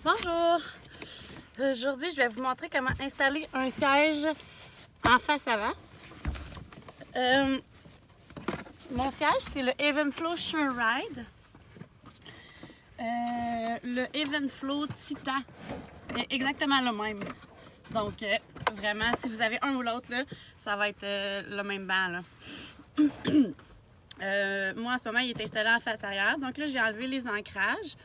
Bonjour! Aujourd'hui, je vais vous montrer comment installer un siège en face avant. Mon siège, c'est le Evenflo Sure-Ride. Le Evenflo Titan est exactement le même. Donc, vraiment, si vous avez un ou l'autre, ça va être le même banc. Là. Moi, en ce moment, il est installé en face arrière. Donc là, j'ai enlevé les ancrages.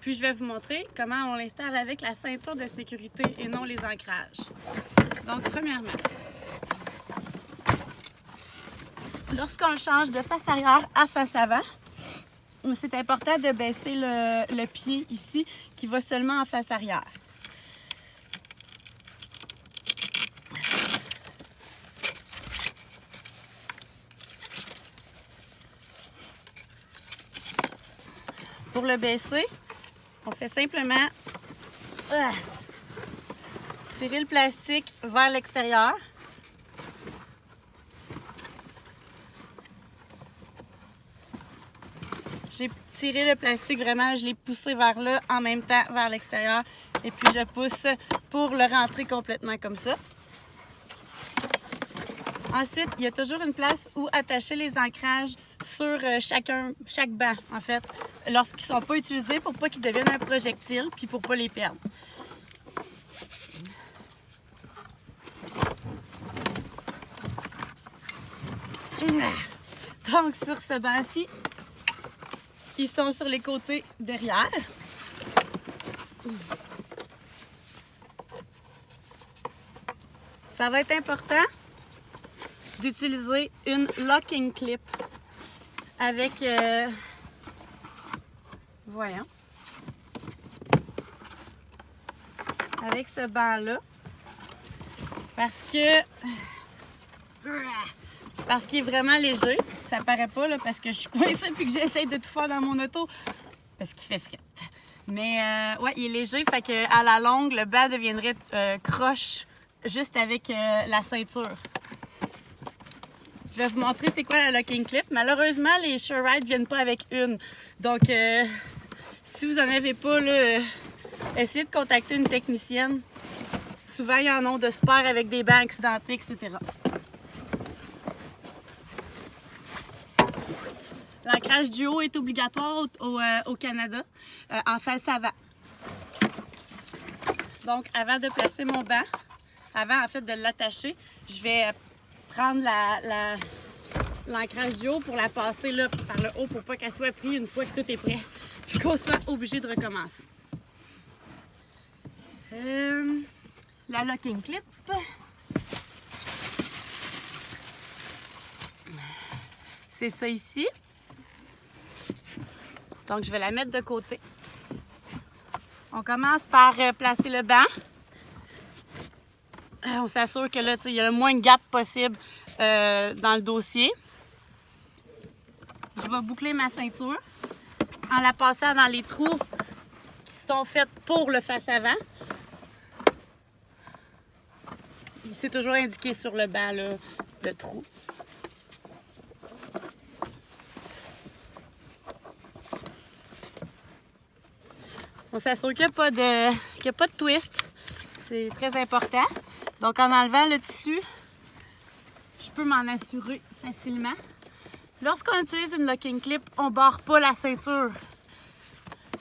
Puis je vais vous montrer comment on l'installe avec la ceinture de sécurité et non les ancrages. Donc, premièrement, lorsqu'on le change de face arrière à face avant, c'est important de baisser le pied ici qui va seulement en face arrière. Pour le baisser, on fait simplement tirer le plastique vers l'extérieur. J'ai tiré le plastique vraiment, je l'ai poussé vers là en même temps vers l'extérieur et puis je pousse pour le rentrer complètement comme ça. Ensuite, il y a toujours une place où attacher les ancrages sur chaque banc, en fait, lorsqu'ils ne sont pas utilisés pour pas qu'ils deviennent un projectile puis pour pas les perdre. Donc, sur ce banc-ci, ils sont sur les côtés derrière. Ça va être important d'utiliser une locking clip avec, voyons, avec ce banc-là, parce qu'il est vraiment léger. Ça paraît pas là, parce que je suis coincée et que j'essaie de tout faire dans mon auto parce qu'il fait fret. Mais ouais, il est léger, fait que à la longue, le banc deviendrait croche juste avec la ceinture. Je vais vous montrer c'est quoi la locking clip. Malheureusement, les Sure-Ride ne viennent pas avec une. Donc, si vous n'en avez pas, là, essayez de contacter une technicienne. Souvent, il y en a de spare avec des bancs accidentés, etc. L'ancrage du haut est obligatoire au Canada, en face avant. Donc, avant de placer mon banc, avant en fait de l'attacher, je vais prendre l'ancrage du haut pour la passer là, par le haut pour pas qu'elle soit prise une fois que tout est prêt, puis qu'on soit obligé de recommencer. La locking clip. C'est ça ici. Donc, je vais la mettre de côté. On commence par placer le banc. On s'assure que là, il y a le moins de gap possible dans le dossier. Je vais boucler ma ceinture en la passant dans les trous qui sont faits pour le face avant. C'est toujours indiqué sur le banc, là, le trou. On s'assure qu'il n'y a pas de twist. C'est très important. Donc, en enlevant le tissu, je peux m'en assurer facilement. Lorsqu'on utilise une locking clip, on ne barre pas la ceinture.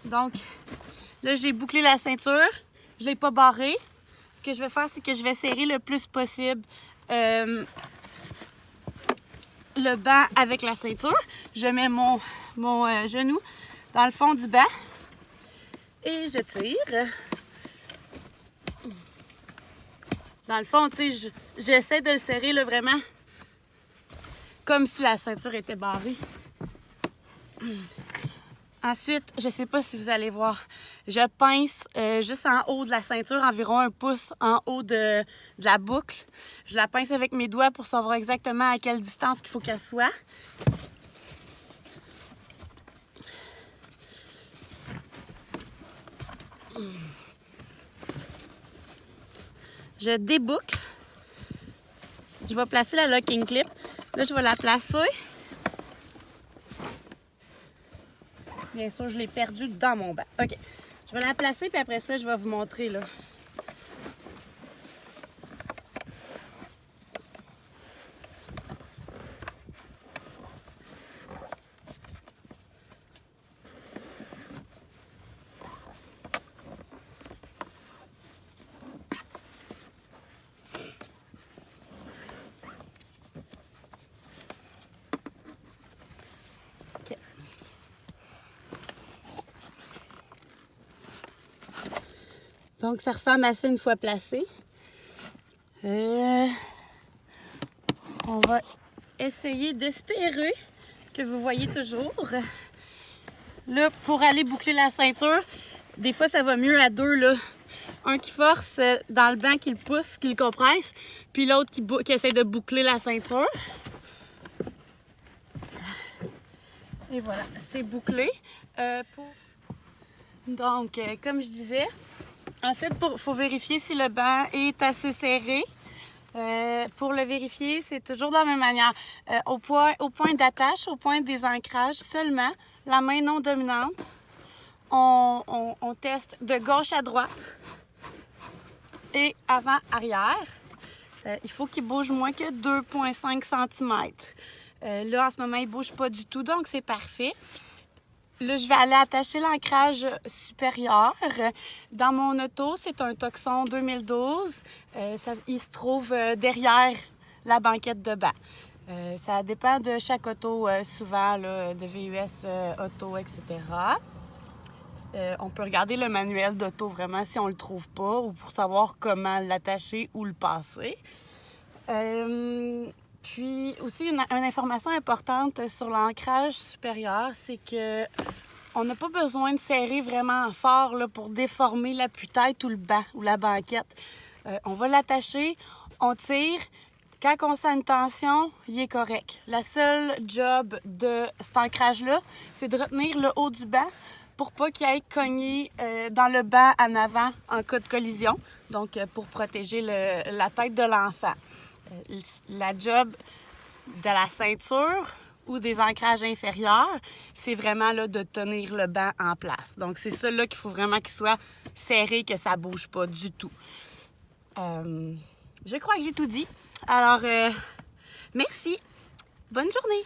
Donc, là, j'ai bouclé la ceinture. Je ne l'ai pas barrée. Ce que je vais faire, c'est que je vais serrer le plus possible le banc avec la ceinture. Je mets mon genou dans le fond du banc. Et je tire. Dans le fond, tu sais, j'essaie de le serrer là, vraiment comme si la ceinture était barrée. Ensuite, je ne sais pas si vous allez voir, je pince juste en haut de la ceinture, environ 1 pouce en haut de la boucle. Je la pince avec mes doigts pour savoir exactement à quelle distance il faut qu'elle soit. Je déboucle. Je vais placer la locking clip. Là, je vais la placer Bien sûr, je l'ai perdue dans mon banc. OK. Je vais la placer, puis après ça, je vais vous montrer, là. OK. Donc, ça ressemble à ça une fois placé. On va essayer d'espérer que vous voyez toujours. Là, pour aller boucler la ceinture, des fois, ça va mieux à deux, là. Un qui force dans le banc, qui le pousse, qui le compresse, puis l'autre qui essaie de boucler la ceinture. Et voilà, c'est bouclé. Donc, comme je disais, ensuite, il faut vérifier si le banc est assez serré. Pour le vérifier, c'est toujours de la même manière. Au point d'attache, au point des ancrages seulement, la main non dominante, on teste de gauche à droite et avant-arrière. Il faut qu'il bouge moins que 2,5 cm. Là, en ce moment, il ne bouge pas du tout, donc c'est parfait. Là, je vais aller attacher l'ancrage supérieur. Dans mon auto, c'est un Tucson 2012. Il se trouve derrière la banquette de banc. Ça dépend de chaque auto, souvent, là, de VUS auto, etc. On peut regarder le manuel d'auto vraiment si on le trouve pas ou pour savoir comment l'attacher ou le passer. Puis aussi, une information importante sur l'ancrage supérieur, c'est que on n'a pas besoin de serrer vraiment fort là, pour déformer l'appui-tête ou le banc ou la banquette. On va l'attacher, on tire. Quand on sent une tension, il est correct. La seule job de cet ancrage-là, c'est de retenir le haut du banc pour pas qu'il aille cogner dans le banc en avant en cas de collision, donc pour protéger la tête de l'enfant. La job de la ceinture ou des ancrages inférieurs, c'est vraiment là, de tenir le banc en place. Donc, c'est ça là qu'il faut vraiment qu'il soit serré, que ça ne bouge pas du tout. Je crois que j'ai tout dit. Alors, merci. Bonne journée!